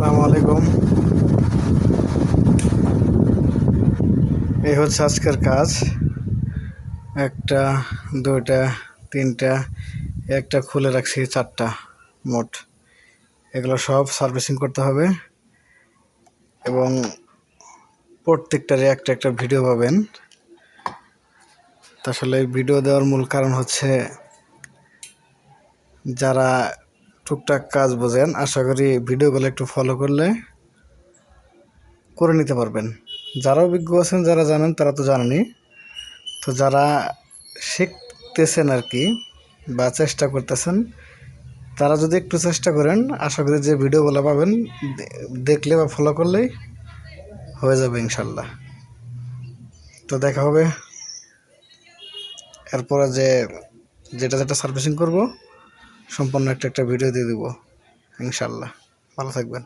আসসালামু আলাইকুম। এই হচ্ছে আজকের কাজ। একটা, দুইটা, তিনটা, একটা খুলে রাখছি, চারটা মোট। এগুলো সব সার্ভিসিং করতে হবে এবং প্রত্যেকটারই একটা একটা ভিডিও পাবেন। আসলে ভিডিও দেওয়ার মূল কারণ হচ্ছে যারা টুকটাক কাজ বোঝেন, আশা করি ভিডিওগুলো একটু ফলো করলে করে নিতে পারবেন। যারা অভিজ্ঞ আছেন, যারা জানেন তারা তো জানেনই। তো যারা শিখতেছেন আর কি, বা চেষ্টা করতেছেন, তারা যদি একটু চেষ্টা করেন, আশা করি যে ভিডিওগুলো পাবেন দেখলে বা ফলো করলেই হয়ে যাবে ইনশাল্লাহ। তো দেখা হবে এরপরে যেটা যেটা সার্ভিসিং করব সম্পূর্ণ একটা একটা ভিডিও দিয়ে দেবো ইনশাল্লাহ। ভালো থাকবেন।